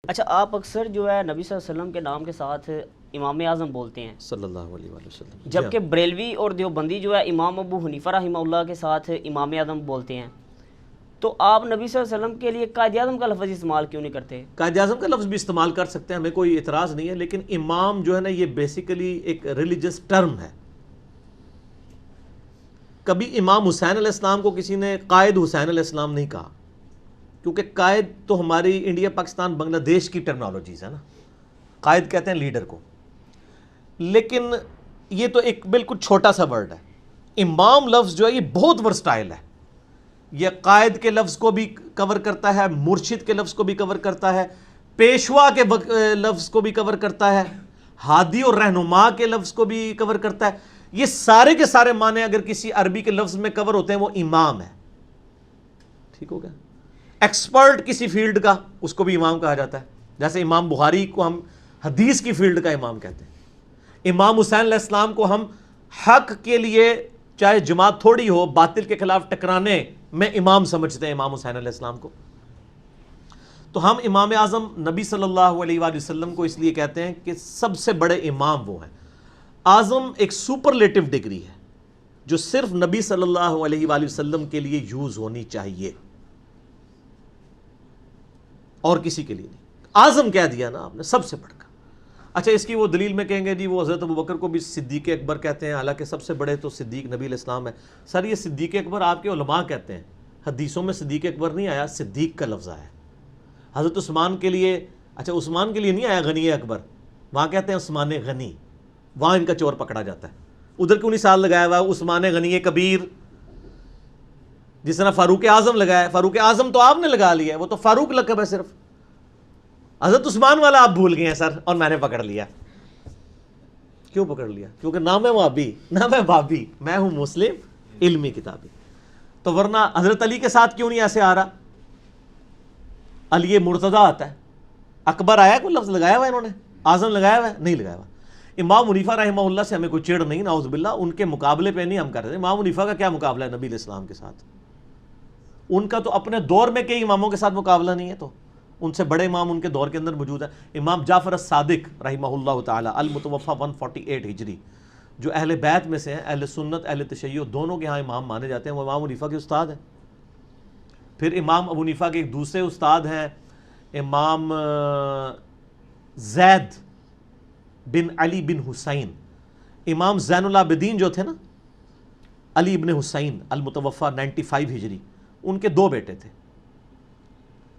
اچھا، آپ اکثر جو ہے نبی صلی اللہ علیہ وسلم کے نام کے ساتھ امام اعظم بولتے ہیں، صلی اللہ علیہ وآلہ وسلم، جبکہ بریلوی اور دیوبندی جو ہے امام ابو حنیفہ رحمہ اللہ کے ساتھ امام اعظم بولتے ہیں، تو آپ نبی صلی اللہ علیہ وسلم کے لیے قائد اعظم کا لفظ استعمال کیوں نہیں کرتے؟ قائد اعظم کا لفظ بھی استعمال کر سکتے ہیں، ہمیں کوئی اعتراض نہیں ہے، لیکن امام جو ہے نا یہ بیسیکلی ایک ریلیجس ٹرم ہے. کبھی امام حسین علیہ السلام کو کسی نے قائد حسین علیہ السلام نہیں کہا، کیونکہ قائد تو ہماری انڈیا پاکستان بنگلہ دیش کی ٹرمنالوجیز ہے نا، قائد کہتے ہیں لیڈر کو، لیکن یہ تو ایک بالکل چھوٹا سا ورڈ ہے. امام لفظ جو ہے یہ بہت ورسٹائل ہے، یہ قائد کے لفظ کو بھی کور کرتا ہے، مرشد کے لفظ کو بھی کور کرتا ہے، پیشوا کے لفظ کو بھی کور کرتا ہے، ہادی اور رہنما کے لفظ کو بھی کور کرتا ہے. یہ سارے کے سارے معنی اگر کسی عربی کے لفظ میں کور ہوتے ہیں وہ امام ہے. ٹھیک ہو گیا؟ ایکسپرٹ کسی فیلڈ کا اس کو بھی امام کہا جاتا ہے، جیسے امام بخاری کو ہم حدیث کی فیلڈ کا امام کہتے ہیں. امام حسین علیہ السلام کو ہم حق کے لیے چاہے جماعت تھوڑی ہو باطل کے خلاف ٹکرانے میں امام سمجھتے ہیں امام حسین علیہ السلام کو. تو ہم امام اعظم نبی صلی اللہ علیہ وآلہ وسلم کو اس لیے کہتے ہیں کہ سب سے بڑے امام وہ ہیں. اعظم ایک سپرلیٹو ڈگری ہے جو صرف نبی صلی اللہ علیہ وآلہ وسلم کے لیے یوز ہونی چاہیے اور کسی کے لیے نہیں. اعظم کہہ دیا نا آپ نے، سب سے بڑھ کر. اچھا، اس کی وہ دلیل میں کہیں گے جی وہ حضرت ابوبکر کو بھی صدیق اکبر کہتے ہیں، حالانکہ سب سے بڑے تو صدیق نبی علیہ السلام ہے. سر یہ صدیق اکبر آپ کے علماء کہتے ہیں، حدیثوں میں صدیق اکبر نہیں آیا، صدیق کا لفظ آیا. حضرت عثمان کے لیے، اچھا عثمان کے لیے نہیں آیا غنی اکبر، وہاں کہتے ہیں عثمان غنی، وہاں ان کا چور پکڑا جاتا ہے. ادھر کیوں نہیں سال لگایا ہوا عثمان غنی کبیر، جس طرح فاروق اعظم لگایا. فاروق اعظم تو آپ نے لگا لیا ہے، وہ تو فاروق لقب ہے صرف. حضرت عثمان والا آپ بھول گئے ہیں سر، اور میں نے پکڑ لیا. کیوں پکڑ لیا؟ کیونکہ نہ میں وہابی نہ میں بابی، میں ہوں مسلم علمی کتابی. تو ورنہ حضرت علی کے ساتھ کیوں نہیں ایسے آ رہا؟ علی مرتضی آتا ہے، اکبر آیا کوئی لفظ لگایا ہوا انہوں نے؟ اعظم لگایا ہوا ہے؟ نہیں لگایا ہوا. امام حنیفہ رحمہ اللہ سے ہمیں کوئی چڑ نہیں، نعوذ باللہ، ان کے مقابلے پہ نہیں ہم کر رہے. امام حنیفہ کا کیا مقابلہ ہے نبی علیہ السلام کے ساتھ؟ ان کا تو اپنے دور میں کئی اماموں کے ساتھ مقابلہ نہیں ہے، تو ان سے بڑے امام ان کے دور کے اندر موجود ہیں. امام جعفر الصادق رحمہ اللہ تعالی المتوفی 148 ہجری، جو اہل بیت میں سے ہیں، اہل سنت اہل تشیع دونوں کے ہاں امام مانے جاتے ہیں، وہ امام حنیفہ کے استاد ہیں. پھر امام ابو حنیفہ کے ایک دوسرے استاد ہیں امام زید بن علی بن حسین. امام زین العابدین جو تھے نا، علی ابن حسین المتوفی 95 ہجری، ان کے دو بیٹے تھے،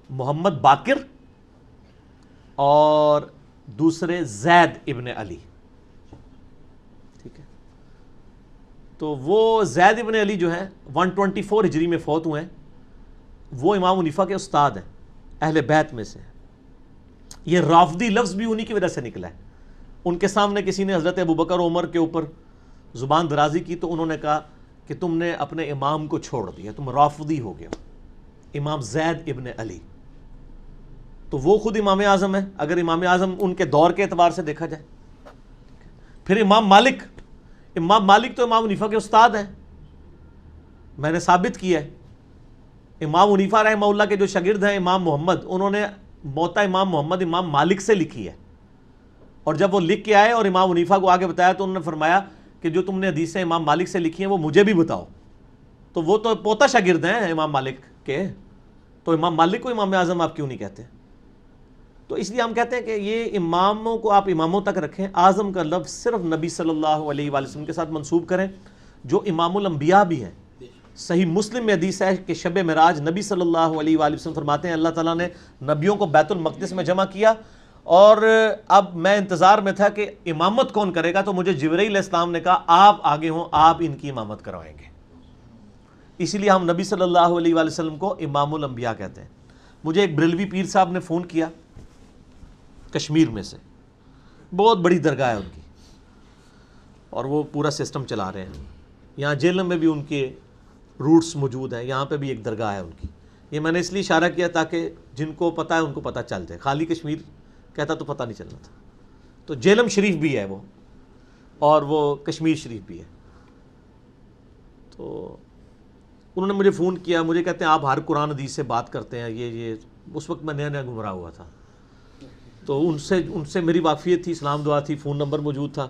محمد باقر اور دوسرے زید ابن علی. ٹھیک ہے، تو وہ زید ابن علی جو ہیں 124 ہجری میں فوت ہوئے ہیں، وہ امام حنیفہ کے استاد ہیں، اہل بیت میں سے. یہ رافضی لفظ بھی انہی کی وجہ سے نکلا ہے. ان کے سامنے کسی نے حضرت ابوبکر عمر کے اوپر زبان درازی کی تو انہوں نے کہا کہ تم نے اپنے امام کو چھوڑ دیا، تم رافضی ہو گیا. امام زید ابن علی تو وہ خود امام اعظم ہے اگر امام اعظم ان کے دور کے اعتبار سے دیکھا جائے. پھر امام مالک تو امام حنیفہ کے استاد ہیں، میں نے ثابت کیا ہے. امام حنیفہ رحمہ اللہ کے جو شاگرد ہیں امام محمد، انہوں نے موطا امام محمد امام مالک سے لکھی ہے، اور جب وہ لکھ کے آئے اور امام حنیفہ کو آگے بتایا تو انہوں نے فرمایا کہ جو تم نے حدیثیں امام مالک سے لکھی ہیں وہ مجھے بھی بتاؤ. تو وہ تو پوتا شاگرد ہیں امام مالک کے، تو امام مالک کو امام اعظم آپ کیوں نہیں کہتے؟ تو اس لیے ہم کہتے ہیں کہ یہ اماموں کو آپ اماموں تک رکھیں، اعظم کا لفظ صرف نبی صلی اللہ علیہ وآلہ وسلم کے ساتھ منسوب کریں جو امام الانبیاء بھی ہیں. صحیح مسلم میں حدیث ہے کہ شب معراج نبی صلی اللہ علیہ وآلہ وسلم فرماتے ہیں اللہ تعالیٰ نے نبیوں کو بیت المقدس میں جمع کیا، اور اب میں انتظار میں تھا کہ امامت کون کرے گا، تو مجھے جبرائیل علیہ السلام نے کہا آپ آگے ہوں، آپ ان کی امامت کروائیں گے. اسی لیے ہم نبی صلی اللہ علیہ وآلہ وسلم کو امام الانبیاء کہتے ہیں. مجھے ایک بریلوی پیر صاحب نے فون کیا کشمیر میں سے، بہت بڑی درگاہ ہے ان کی، اور وہ پورا سسٹم چلا رہے ہیں. یہاں جیلم میں بھی ان کے روٹس موجود ہیں، یہاں پہ بھی ایک درگاہ ہے ان کی. یہ میں نے اس لیے اشارہ کیا تاکہ جن کو پتہ ہے ان کو پتہ چل جائے، خالی کشمیر کہتا تو پتہ نہیں چلنا تھا. تو جیلم شریف بھی ہے وہ، اور وہ کشمیر شریف بھی ہے. تو انہوں نے مجھے فون کیا، مجھے کہتے ہیں آپ ہر قرآن حدیث سے بات کرتے ہیں، یہ اس وقت میں نیا نیا گمراہ ہوا تھا. تو ان سے میری واقفیت تھی، اسلام دعا تھی، فون نمبر موجود تھا.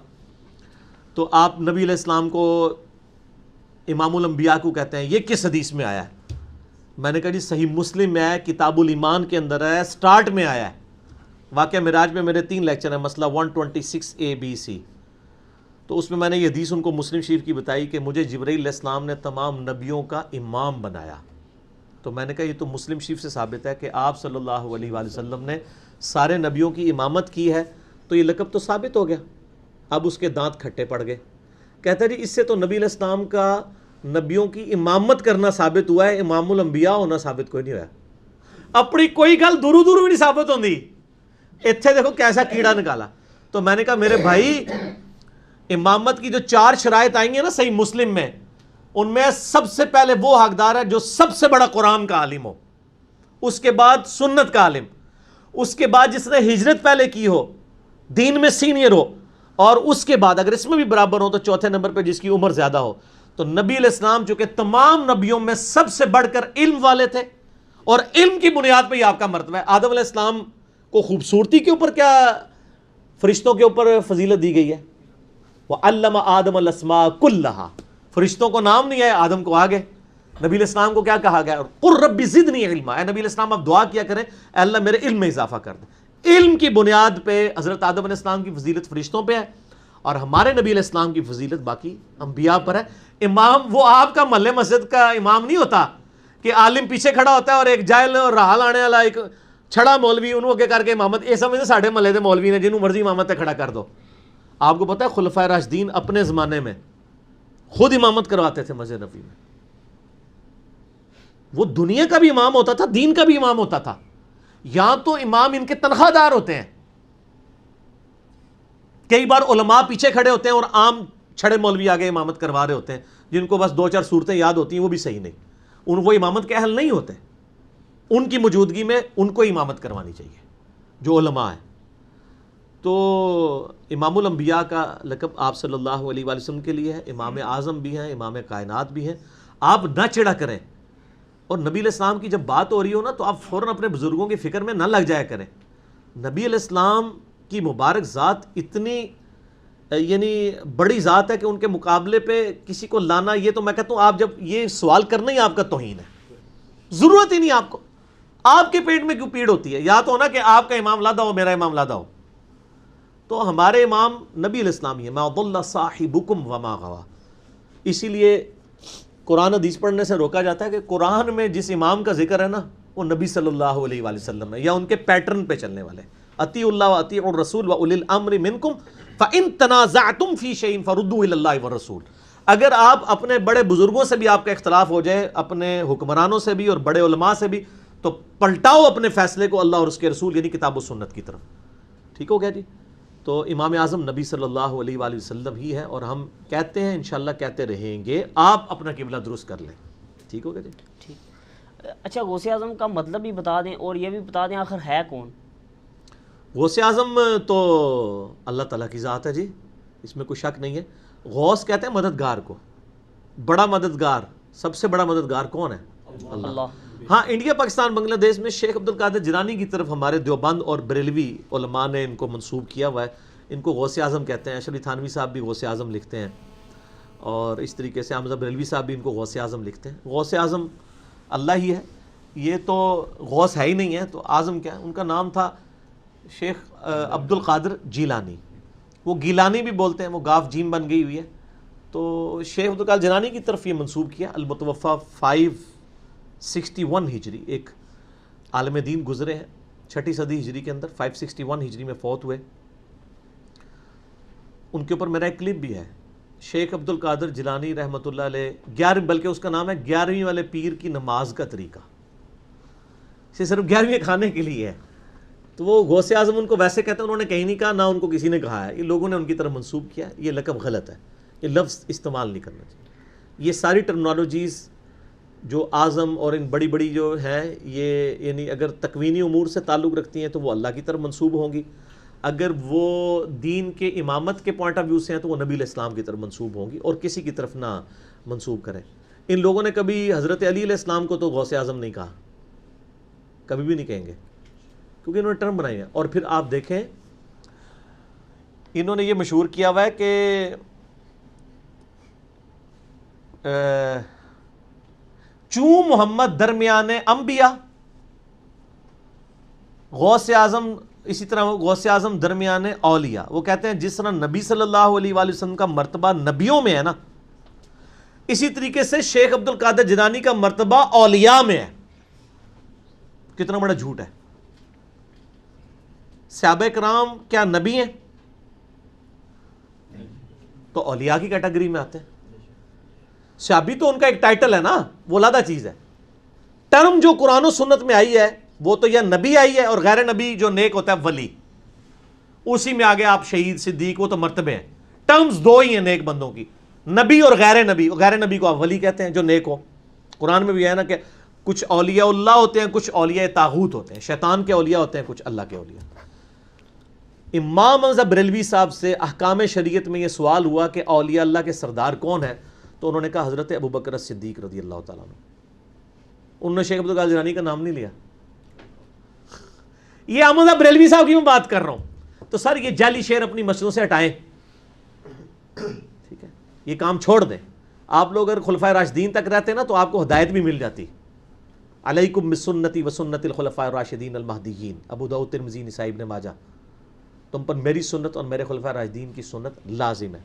تو آپ نبی علیہ السلام کو امام الانبیاء کو کہتے ہیں، یہ کس حدیث میں آیا ہے؟ میں نے کہا جی صحیح مسلم میں ہے، کتاب الایمان کے اندر ہے، سٹارٹ میں آیا ہے. واقعہ معراج میں میرے 3 لیکچر ہیں، مسئلہ 126A-B-C. تو اس میں میں نے یہ حدیث ان کو مسلم شریف کی بتائی کہ مجھے جبرائیل علیہ السلام نے تمام نبیوں کا امام بنایا. تو میں نے کہا یہ تو مسلم شریف سے ثابت ہے کہ آپ صلی اللہ علیہ وآلہ وسلم نے سارے نبیوں کی امامت کی ہے، تو یہ لقب تو ثابت ہو گیا. اب اس کے دانت کھٹے پڑ گئے. کہتا ہے جی اس سے تو نبی علیہ السلام کا نبیوں کی امامت کرنا ثابت ہوا ہے، امام الانبیاء ہونا ثابت کوئی نہیں ہوا. اپنی کوئی گل دورو دور بھی نہیں ثابت ہوندی. اتھے دیکھو کیسا کیڑا نکالا. تو میں نے کہا میرے بھائی امامت کی جو 4 شرائط آئیں گے نا صحیح مسلم میں، ان میں سب سے پہلے وہ حقدار ہے جو سب سے بڑا قرآن کا عالم ہو، اس کے بعد سنت کا عالم، اس کے بعد جس نے ہجرت پہلے کی ہو، دین میں سینئر ہو، اور اس کے بعد اگر اس میں بھی برابر ہو تو چوتھے نمبر پہ جس کی عمر زیادہ ہو. تو نبی علیہ السلام چونکہ تمام نبیوں میں سب سے بڑھ کر علم والے تھے، اور علم کی بنیاد پہ ہی آپ کا مرتبہ ہے. آدم علیہ السلام کو خوبصورتی کے اوپر کیا فرشتوں کے اوپر فضیلت دی گئی ہے؟ وَعَلَّمَ آدَمَ الْأَسْمَاءَ كُلَّهَا. فرشتوں کو نام نہیں آئے، آدم کو آگے. نبی علیہ السلام کو کیا کہا گیا؟ قُلْ رَبِّ زِدْنِي عِلْمًا. اے نبی علیہ السلام آپ دعا کیا کریں اے اللہ میرے علم میں اضافہ کر دیں. علم کی بنیاد پہ حضرت آدم علیہ السلام کی فضیلت فرشتوں پہ ہے، اور ہمارے نبی علیہ السلام کی فضیلت باقی انبیاء پر ہے. امام وہ آپ کا محلے مسجد کا امام نہیں ہوتا کہ عالم پیچھے کھڑا ہوتا ہے اور ایک جاہل اور راہل آنے والا ایک چھڑا مولوی انہوں اگے کر کے امامت. یہ سمجھتے ساڑھے محلے دے مولوی نے جنہوں مرضی امامت کھڑا کر دو. آپ کو پتہ ہے خلفائے راشدین اپنے زمانے میں خود امامت کرواتے تھے مسجد نبوی میں. وہ دنیا کا بھی امام ہوتا تھا، دین کا بھی امام ہوتا تھا. یہاں تو امام ان کے تنخواہ دار ہوتے ہیں. کئی بار علماء پیچھے کھڑے ہوتے ہیں اور عام چھڑے مولوی آگے امامت کروا رہے ہوتے ہیں، جن کو بس 2-4 صورتیں یاد ہوتی ہیں، وہ بھی صحیح نہیں. وہ امامت کے اہل نہیں ہوتے. ان کی موجودگی میں ان کو امامت کروانی چاہیے جو علماء ہیں. تو امام الانبیاء کا لقب آپ صلی اللہ علیہ وآلہ وسلم کے لیے ہے. امام اعظم بھی ہیں، امام کائنات بھی ہیں. آپ نہ چڑھا کریں، اور نبی علیہ السلام کی جب بات ہو رہی ہو نا تو آپ فوراً اپنے بزرگوں کی فکر میں نہ لگ جایا کریں. نبی علیہ السلام کی مبارک ذات اتنی یعنی بڑی ذات ہے کہ ان کے مقابلے پہ کسی کو لانا، یہ تو میں کہتا ہوں آپ جب یہ سوال کرنا ہی آپ کا توہین ہے. ضرورت ہی نہیں آپ کو. آپ کے پیٹ میں کیوں پیڑ ہوتی ہے؟ یا تو ہونا کہ آپ کا امام لادا ہو، میرا امام لادا ہو. تو ہمارے امام نبی علیہ السلام ہی ہے. ما ضل صاحبکم وما غوا. اسی لیے قرآن حدیث پڑھنے سے روکا جاتا ہے کہ قرآن میں جس امام کا ذکر ہے نا وہ نبی صلی اللہ علیہ وآلہ وسلم ہے، یا ان کے پیٹرن پہ چلنے والے. اطیعوا اللہ واطیعوا الرسول واولی الامر منکم فان تنازعتم فی شیء فردوه الی اللہ والرسول. اگر آپ اپنے بڑے بزرگوں سے بھی آپ کا اختلاف ہو جائے، اپنے حکمرانوں سے بھی اور بڑے علماء سے بھی، تو پلٹاؤ اپنے فیصلے کو اللہ اور اس کے رسول یعنی کتاب و سنت کی طرف. ٹھیک ہو گیا جی؟ تو امام اعظم نبی صلی اللہ علیہ وآلہ وسلم ہی ہے، اور ہم کہتے ہیں انشاءاللہ کہتے رہیں گے. آپ اپنا قبلہ درست کر لیں. ٹھیک ہو گیا جی؟ ٹھیک. اچھا غوث اعظم کا مطلب بھی بتا دیں، اور یہ بھی بتا دیں آخر ہے کون؟ غوث اعظم تو اللہ تعالیٰ کی ذات ہے جی، اس میں کوئی شک نہیں ہے. غوث کہتے ہیں مددگار کو. بڑا مددگار، سب سے بڑا مددگار کون ہے؟ اللہ. ہاں انڈیا پاکستان بنگلہ دیش میں شیخ عبد القادر جیلانی کی طرف ہمارے دیوبند اور بریلوی علماء نے ان کو منسوب کیا ہوا ہے. ان کو غوث اعظم کہتے ہیں. اشرف علی تھانوی صاحب بھی غوث اعظم لکھتے ہیں، اور اس طریقے سے حمزہ بریلوی صاحب بھی ان کو غوث اعظم لکھتے ہیں. غوث اعظم اللہ ہی ہے. یہ تو غوث ہے ہی نہیں ہے تو اعظم کیا ہے؟ ان کا نام تھا شیخ عبد القادر جیلانی. وہ گیلانی بھی بولتے ہیں، وہ گاف جیم بن گئی ہوئی ہے. تو شیخ عبد القادر جیلانی کی طرف یہ منسوب کیا. المتوفیٰ 561 ہجری، ایک عالم دین گزرے ہیں 6ٹھی صدی ہجری کے اندر، 561 ہجری میں فوت ہوئے. ان کے اوپر میرا ایک کلپ بھی ہے. شیخ عبد القادر جیلانی رحمۃ اللہ علیہ 11، بلکہ اس کا نام ہے 11ویں والے پیر کی نماز کا طریقہ. اسے صرف 11ویں کھانے کے لیے ہے. تو وہ غوث اعظم ان کو ویسے کہتے ہیں، انہوں نے کہیں نہیں کہا، نہ ان کو کسی نے کہا ہے. یہ لوگوں نے ان کی طرف منسوب کیا. یہ لقب غلط ہے، یہ لفظ استعمال نہیں کرنا چاہیے. یہ ساری ٹرمنالوجیز جو اعظم اور ان بڑی بڑی جو ہیں، یہ یعنی اگر تکوینی امور سے تعلق رکھتی ہیں تو وہ اللہ کی طرف منسوب ہوں گی. اگر وہ دین کے امامت کے پوائنٹ آف ویو سے ہیں تو وہ نبی علیہ السلام کی طرف منسوب ہوں گی، اور کسی کی طرف نہ منسوب کریں. ان لوگوں نے کبھی حضرت علی علیہ السلام کو تو غوث اعظم نہیں کہا، کبھی بھی نہیں کہیں گے. کیونکہ انہوں نے ٹرم بنائی ہے. اور پھر آپ دیکھیں انہوں نے یہ مشہور کیا ہوا ہے کہ چوں محمد درمیان انبیاء، غوث اعظم اسی طرح غوث اعظم درمیان اولیاء. وہ کہتے ہیں جس طرح نبی صلی اللہ علیہ وآلہ وسلم کا مرتبہ نبیوں میں ہے نا، اسی طریقے سے شیخ عبد القادر جیلانی کا مرتبہ اولیاء میں ہے. کتنا بڑا جھوٹ ہے. صحابہ کرام کیا نبی ہیں؟ تو اولیاء کی کیٹیگری میں آتے ہیں. صحابی تو ان کا ایک ٹائٹل ہے نا، وہ علیحدہ چیز ہے. ٹرم جو قرآن و سنت میں آئی ہے وہ تو یا نبی آئی ہے، اور غیر نبی جو نیک ہوتا ہے ولی، اسی میں آگے آپ شہید صدیق، وہ تو مرتبے ہیں. ٹرمز دو ہی ہیں نیک بندوں کی، نبی اور غیر نبی. غیر نبی کو آپ ولی کہتے ہیں جو نیک ہو. قرآن میں بھی ہے نا کہ کچھ اولیاء اللہ ہوتے ہیں، کچھ اولیاء طاغوت ہوتے ہیں، شیطان کے اولیاء ہوتے ہیں، کچھ اللہ کے اولیاء. امام احمد بریلوی صاحب سے احکام شریعت میں یہ سوال ہوا کہ اولیاء اللہ کے سردار کون ہے، تو انہوں نے کہا حضرت ابوبکر صدیق رضی اللہ تعالیٰ عنہ. انہوں نے شیخ عبد القادر جیلانی کا نام نہیں لیا. یہ احمد بریلوی صاحب کی میں بات کر رہا ہوں. تو سر یہ جعلی شعر اپنی مسجدوں سے ہٹائیں، ٹھیک ہے، یہ کام چھوڑ دیں. آپ لوگ اگر خلفائے راشدین تک رہتے نا تو آپ کو ہدایت بھی مل جاتی. علیکم بسنتی وسنت الخلفاء الراشدین المہدیین، ابو داؤد ترمذی نسائی ابن ماجہ. تم پر میری سنت اور میرے خلفائے راشدین کی سنت لازم ہے.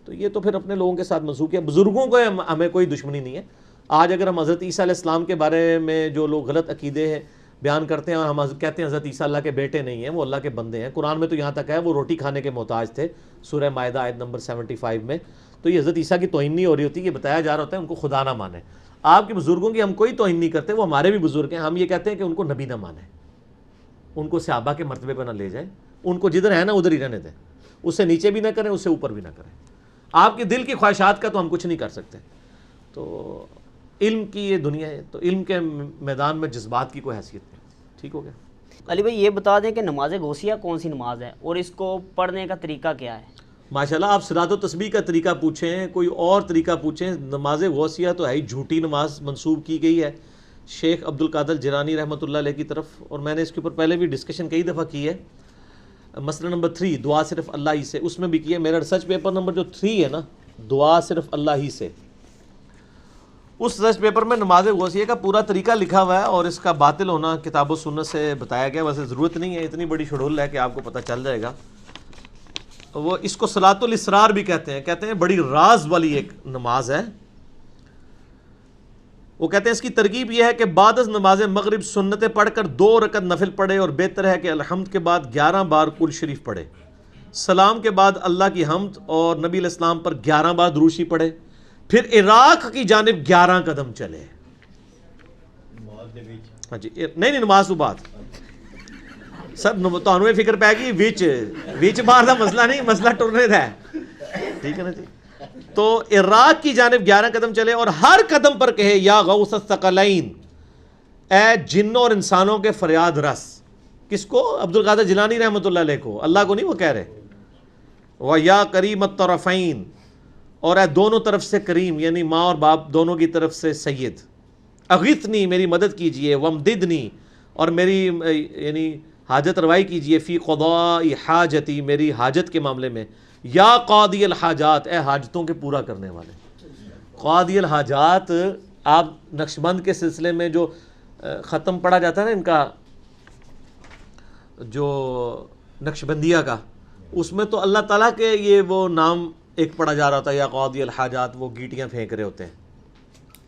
تو یہ تو پھر اپنے لوگوں کے ساتھ منسوخ ہے. بزرگوں کو ہمیں کوئی دشمنی نہیں ہے. آج اگر ہم حضرت عیسیٰ علیہ السلام کے بارے میں جو لوگ غلط عقیدے ہیں بیان کرتے ہیں اور ہم کہتے ہیں حضرت عیسیٰ اللہ کے بیٹے نہیں ہیں، وہ اللہ کے بندے ہیں. قرآن میں تو یہاں تک ہے وہ روٹی کھانے کے محتاج تھے، سورہ مائدہ آیت نمبر 75 میں. تو یہ حضرت عیسیٰ کی توہین نہیں ہو رہی ہوتی، یہ بتایا جا رہا ہوتا ہے ان کو خدا نہ مانے. آپ کے بزرگوں کی ہم کوئی توہین نہیں کرتے، وہ ہمارے بھی بزرگ ہیں. ہم یہ کہتے ہیں کہ ان کو نبی نہ مانیں، ان کو صحابہ کے مرتبے پہ نہ لے جائیں، ان کو جدھر ہے نا ادھر ہی رہنے دیں. اس سے نیچے بھی نہ کریں، اس سے اوپر بھی نہ کریں. آپ کے دل کی خواہشات کا تو ہم کچھ نہیں کر سکتے. تو علم کی یہ دنیا ہے، تو علم کے میدان میں جذبات کی کوئی حیثیت نہیں. ٹھیک ہو گیا. علی بھائی یہ بتا دیں کہ نماز غوثیہ کون سی نماز ہے اور اس کو پڑھنے کا طریقہ کیا ہے؟ ماشاءاللہ آپ صلاۃ و تسبیح کا طریقہ پوچھیں، کوئی اور طریقہ پوچھیں. نماز غوثیہ تو ہے ہی جھوٹی نماز منسوب کی گئی ہے شیخ عبد القادر جیلانی رحمۃ اللہ علیہ کی طرف. اور میں نے اس کے اوپر پہلے بھی ڈسکشن کئی دفعہ کی ہے. مسئلہ نمبر 3 دعا صرف اللہ ہی سے، اس میں بھی کی ہے. میرا ریسرچ پیپر نمبر جو 3 ہے نا، دعا صرف اللہ ہی سے، اس ریسرچ پیپر میں نماز غوثیہ کا پورا طریقہ لکھا ہوا ہے. اور اس کا باطل ہونا کتاب و سنت سے بتایا گیا. ویسے ضرورت نہیں ہے، اتنی بڑی شڈول ہے کہ آپ کو پتہ چل جائے گا. وہ اس کو صلاۃ الاسرار بھی کہتے ہیں بڑی راز والی ایک نماز ہے. وہ کہتے ہیں اس کی ترکیب یہ ہے کہ بعد از نماز مغرب سنتیں پڑھ کر 2 رکعت نفل پڑھے، اور بہتر ہے کہ الحمد کے بعد 11 بار کل شریف پڑھے. سلام کے بعد اللہ کی حمد اور نبی علیہ السلام پر 11 بار درود شریف پڑھے. پھر عراق کی جانب 11 قدم چلے. ہاں جی، نہیں نماز تو بات سر تانوں یہ فکر پہ گی وچ باہر کا مسئلہ نہیں، مسئلہ ٹرنے کا ہے. ٹھیک ہے نا جی. تو عراق کی جانب 11 قدم چلے اور ہر قدم پر کہے یا غوث الثقلین، اے جنوں اور انسانوں کے فریاد رس. کس کو؟ عبد القادر جیلانی رحمۃ اللہ علیہ کو، اللہ کو نہیں وہ کہہ رہے. وَيَا کریم الطرفین، اور اے دونوں طرف سے کریم، یعنی ماں اور باپ دونوں کی طرف سے سید. اغثنی، میری مدد کیجئے. وامددنی، اور میری یعنی حاجت روائی کیجئے. فی قضاء حاجتی، میری حاجت کے معاملے میں. یا قاضی الحاجات، اے حاجتوں کے پورا کرنے والے. قاضی الحاجات آپ نقشبند کے سلسلے میں جو ختم پڑھا جاتا ہے نا ان کا جو نقشبندیہ کا، اس میں تو اللہ تعالیٰ کے یہ وہ نام ایک پڑھا جا رہا ہوتا ہے یا قاضی الحاجات، وہ گیٹیاں پھینک رہے ہوتے ہیں.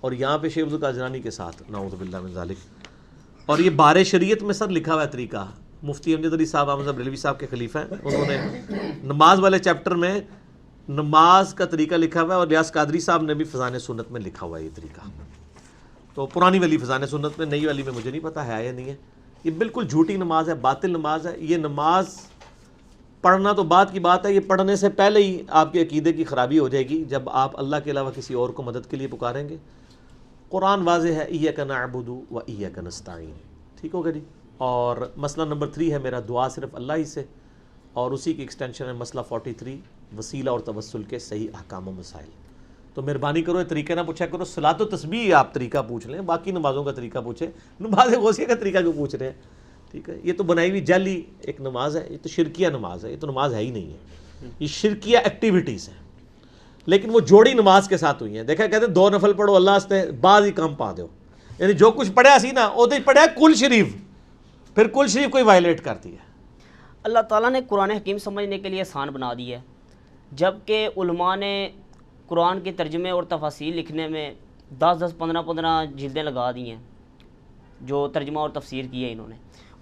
اور یہاں پہ شیخ عبد القادر جیلانی کے ساتھ نعوذ باللہ من ذالک. اور یہ بار شریعت میں سر لکھا ہوا ہے طریقہ. مفتی امجد علی صاحب احمد بریلوی صاحب کے خلیفہ ہیں، انہوں نے نماز والے چیپٹر میں نماز کا طریقہ لکھا ہوا ہے. اور ریاض قادری صاحب نے بھی فضان سنت میں لکھا ہوا ہے یہ طریقہ. تو پرانی والی فضان سنت میں، نئی والی میں مجھے نہیں پتا ہے یا نہیں ہے. یہ بالکل جھوٹی نماز ہے، باطل نماز ہے. یہ نماز پڑھنا تو بات کی بات ہے، یہ پڑھنے سے پہلے ہی آپ کے عقیدے کی خرابی ہو جائے گی جب آپ اللہ کے علاوہ کسی اور کو مدد کے لیے پکاریں گے. قرآن واضح ہے، ایاک نعبد و ایاک نستعین. ٹھیک ہوگا جی. اور مسئلہ نمبر 3 ہے میرا دعا صرف اللہ ہی سے، اور اسی کی ایکسٹینشن ہے مسئلہ 43 وسیلہ اور توسل کے صحیح احکام و مسائل. تو مہربانی کرو یہ طریقہ نہ پوچھا کرو. صلاۃ و تسبیح آپ طریقہ پوچھ لیں، باقی نمازوں کا طریقہ پوچھیں. نماز غوثیہ کا طریقہ کیوں پوچھ رہے ہیں؟ ٹھیک ہے، یہ تو بنائی ہوئی جعلی ایک نماز ہے، یہ تو شرکیہ نماز ہے، یہ تو نماز ہے ہی نہیں ہے، یہ شرکیہ ایکٹیویٹیز ہیں، لیکن وہ جوڑی نماز کے ساتھ ہوئی ہیں. دیکھا کہتے ہیں 2 نفل پڑھو اللہ واسطے بعض ہی کم پا دو، یعنی جو کچھ پڑھا سی نا وہ پڑھا کل شریف، پھر کل شریف کوئی وائلیٹ کرتی ہے. اللہ تعالیٰ نے قرآن حکیم سمجھنے کے لیے آسان بنا دی ہے، جبکہ علماء نے قرآن کے ترجمے اور تفاسیر لکھنے میں 10 15 جلدیں لگا دی ہیں جو ترجمہ اور تفسیر کی ہے انہوں نے.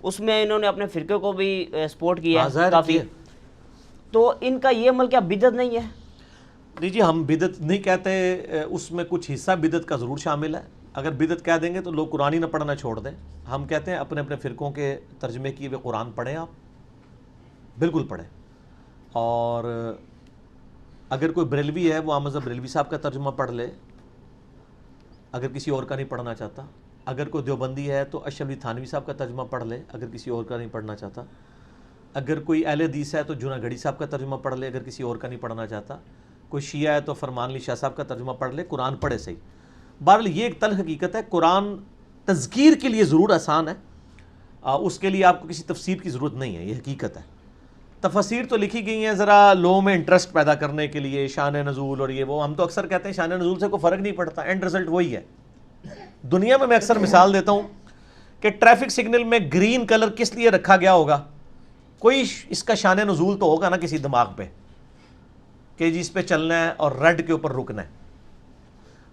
اس میں انہوں نے اپنے فرقے کو بھی سپورٹ کیا ہے کافی. تو ان کا یہ عمل کیا بدعت نہیں ہے؟ نہیں جی، ہم بدعت نہیں کہتے، اس میں کچھ حصہ بدعت کا ضرور شامل ہے. اگر بدعت کہہ دیں گے تو لوگ قرآن ہی نہ پڑھنا چھوڑ دیں. ہم کہتے ہیں اپنے اپنے فرقوں کے ترجمے کیے ہوئے قرآن پڑھیں، آپ بالکل پڑھیں. اور اگر کوئی بریلوی ہے وہ احمد بریلوی صاحب کا ترجمہ پڑھ لے اگر کسی اور کا نہیں پڑھنا چاہتا. اگر کوئی دیوبندی ہے تو اشرف علی تھانوی صاحب کا ترجمہ پڑھ لے اگر کسی اور کا نہیں پڑھنا چاہتا. اگر کوئی اہل حدیث ہے تو جناگڑھی صاحب کا ترجمہ پڑھ لے اگر کسی اور کا نہیں پڑھنا چاہتا. کوئی شیعہ ہے تو فرمان علی شاہ صاحب کا ترجمہ پڑھ لے، قرآن پڑھے صحیح. بہرحال یہ ایک تلخ حقیقت ہے، قرآن تذکیر کے لیے ضرور آسان ہے، اس کے لیے آپ کو کسی تفسیر کی ضرورت نہیں ہے، یہ حقیقت ہے. تفاسیر تو لکھی گئی ہیں ذرا لوگوں میں انٹرسٹ پیدا کرنے کے لیے، شان نزول اور یہ وہ. ہم تو اکثر کہتے ہیں شان نزول سے کوئی فرق نہیں پڑتا، اینڈ رزلٹ وہی ہے. دنیا میں اکثر مثال دیتا ہوں کہ ٹریفک سگنل میں گرین کلر کس لیے رکھا گیا ہوگا، کوئی اس کا شان نزول تو ہوگا نا کسی دماغ پہ کہ جی اس پہ چلنا ہے اور ریڈ کے اوپر رکنا ہے.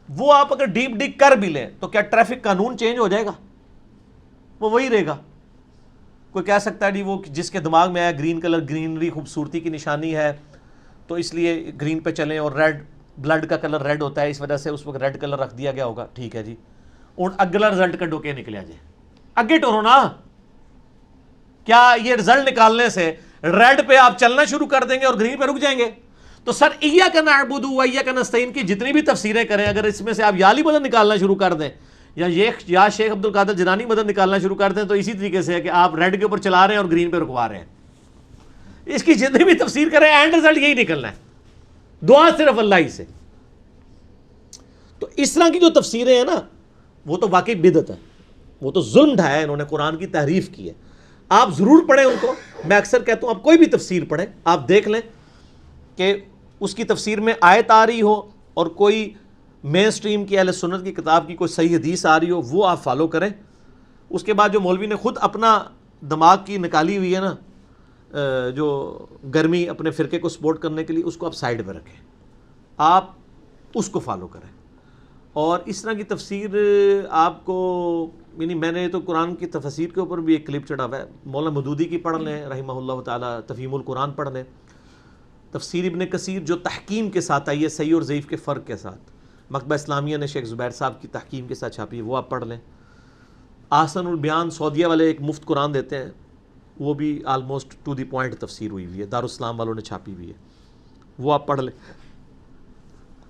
وہ آپ اگر ڈیپ ڈگ کر بھی لیں تو کیا ٹریفک قانون چینج ہو جائے گا؟ وہ وہی رہے گا. کوئی کہہ سکتا ہے جی وہ جس کے دماغ میں آیا گرین کلر گرینری خوبصورتی کی نشانی ہے تو اس لیے گرین پہ چلیں، اور ریڈ بلڈ کا کلر ریڈ ہوتا ہے اس وجہ سے اس وقت ریڈ کلر رکھ دیا گیا ہوگا. ٹھیک ہے جی، اور اگلا رزلٹ کا ڈوکے نکلیا جائے اگے ٹورو نا. کیا یہ رزلٹ نکالنے سے ریڈ پہ آپ چلنا شروع کر دیں گے اور گرین پہ رک جائیں گے؟ تو سر ایاک نعبد و ایاک نستعین کی جتنی بھی تفسیریں کریں، اگر اس میں سے آپ یا علی مدد نکالنا شروع کر دیں یا شیخ عبد القادر جیلانی مدد نکالنا شروع کر دیں تو اسی طریقے سے ہے کہ آپ ریڈ کے اوپر چلا رہے ہیں اور گرین پہ رکوا رہے ہیں. اس کی جتنی بھی تفسیر کریں اینڈ رزلٹ یہی نکلنا ہے، دعا صرف اللہ ہی سے. تو اس طرح کی جو تفسیریں ہیں نا وہ تو واقعی بدعت ہے، وہ تو ظلم ڈھایا ہے انہوں نے، قرآن کی تحریف کی ہے. آپ ضرور پڑھیں ان کو. میں اکثر کہتا ہوں آپ کوئی بھی تفسیر پڑھیں، آپ دیکھ لیں کہ اس کی تفسیر میں آیت آ رہی ہو اور کوئی مین سٹریم کی اہل سنت کی کتاب کی کوئی صحیح حدیث آ رہی ہو، وہ آپ فالو کریں. اس کے بعد جو مولوی نے خود اپنا دماغ کی نکالی ہوئی ہے نا جو گرمی اپنے فرقے کو سپورٹ کرنے کے لیے، اس کو آپ سائیڈ پہ رکھیں، آپ اس کو فالو کریں. اور اس طرح کی تفسیر آپ کو، یعنی میں نے تو قرآن کی تفسیر کے اوپر بھی ایک کلپ چڑھا ہوا ہے، مولانا مودودی کی پڑھ لیں رحمہ اللہ تعالیٰ، تفہیم القرآن پڑھ لیں. تفسیر ابن کثیر جو تحکیم کے ساتھ آئی ہے، صحیح اور ضعیف کے فرق کے ساتھ، مکتبہ اسلامیہ نے شیخ زبیر صاحب کی تحکیم کے ساتھ چھاپی ہے، وہ آپ پڑھ لیں. احسن البیان سعودیہ والے ایک مفت قرآن دیتے ہیں، وہ بھی آلموسٹ ٹو دی پوائنٹ تفسیر ہوئی ہوئی ہے، دارالاسلام والوں نے چھاپی ہوئی ہے، وہ آپ پڑھ لیں.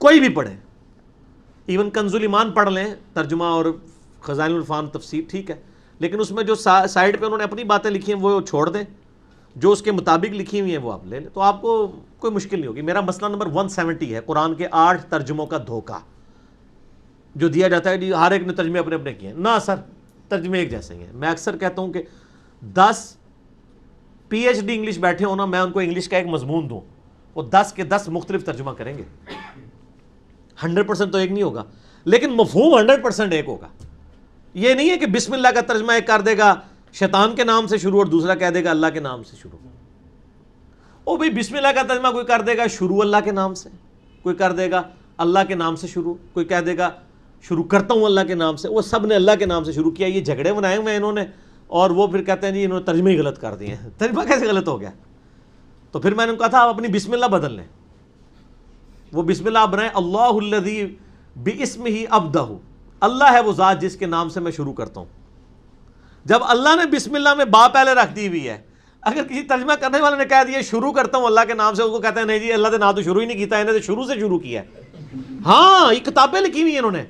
کوئی بھی پڑھیں، ایون کنز الایمان پڑھ لیں ترجمہ اور خزائن العرفان تفسیر، ٹھیک ہے، لیکن اس میں جو سائڈ پہ انہوں نے اپنی باتیں لکھی ہیں وہ چھوڑ دیں، جو اس کے مطابق لکھی ہوئی ہیں وہ آپ لے لیں، تو آپ کو کوئی مشکل نہیں ہوگی. میرا مسئلہ نمبر 170 ہے، قرآن کے 8 ترجموں کا دھوکہ جو دیا جاتا ہے، ہر ایک نے ترجمے اپنے اپنے کیے ہیں. نہ سر، ترجمے ایک جیسے ہی ہیں. میں اکثر کہتا ہوں کہ 10 PhD انگلش بیٹھے ہونا، میں ان کو انگلش کا ایک مضمون دوں، وہ 10 کے 10 مختلف ترجمہ کریں گے. 100% تو ایک نہیں ہوگا، لیکن مفہوم 100% ایک ہوگا. یہ نہیں ہے کہ بسم اللہ کا ترجمہ ایک کر دے گا شیطان کے نام سے شروع اور دوسرا کہہ دے گا اللہ کے نام سے شروع. او بھئی بسم اللہ کا ترجمہ کوئی کر دے گا شروع اللہ کے نام سے، کوئی کر دے گا اللہ کے نام سے شروع، کوئی کہہ دے گا شروع کرتا ہوں اللہ کے نام سے. وہ سب نے اللہ کے نام سے شروع کیا. یہ جھگڑے بنائے ہوئے ہیں انہوں نے، اور وہ پھر کہتے ہیں جی انہوں نے ترجمے ہی غلط کر دیے ہیں. ترجمہ کیسے غلط ہو گیا؟ تو پھر میں نے کہا تھا آپ اپنی بسم اللہ بدل لیں. وہ بسم اللہ آپ بنائیں اللہ الذی باسمہ ابدہ، اللہ ہے وہ ذات جس کے نام سے میں شروع کرتا ہوں. جب اللہ نے بسم اللہ میں با پہلے رکھ دی ہوئی ہے، اگر کسی ترجمہ کرنے والے نے کہہ دیا شروع کرتا ہوں اللہ کے نام سے، اس کو کہتے ہیں نہیں جی اللہ کے نام تو شروع ہی نہیں کیتا، انہوں نے شروع سے شروع کیا ہے. ہاں یہ کتابیں لکھی ہوئی ہیں انہوں نے،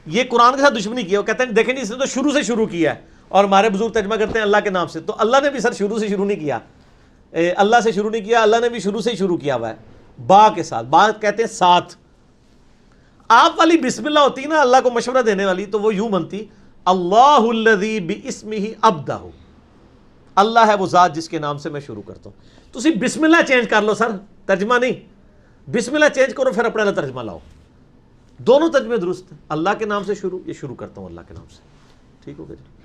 یہ قرآن کے ساتھ دشمنی کی ہے. وہ کہتے ہیں دیکھیں جی اس نے تو شروع سے شروع کیا ہے، اور ہمارے بزرگ ترجمہ کرتے ہیں اللہ کے نام سے. تو اللہ نے بھی سر شروع سے شروع نہیں کیا، اللہ سے شروع نہیں کیا، اللہ نے بھی شروع سے ہی شروع کیا ہوا ہے با کے ساتھ. با کہتے ہیں ساتھ. آپ والی بسم اللہ ہوتی نا اللہ کو مشورہ دینے والی، تو وہ یوں بنتی اللہ الذی باسمہ ابدہ، اللہ ہے وہ ذات جس کے نام سے میں شروع کرتا ہوں۔ تسی بسم اللہ چینج کر لو سر، ترجمہ نہیں، بسم اللہ چینج کرو پھر اپنا اللہ ترجمہ لاؤ، دونوں ترجمے درست ہیں۔ اللہ کے نام سے شروع، یہ شروع کرتا ہوں اللہ کے نام سے، ٹھیک ہو گیا جی۔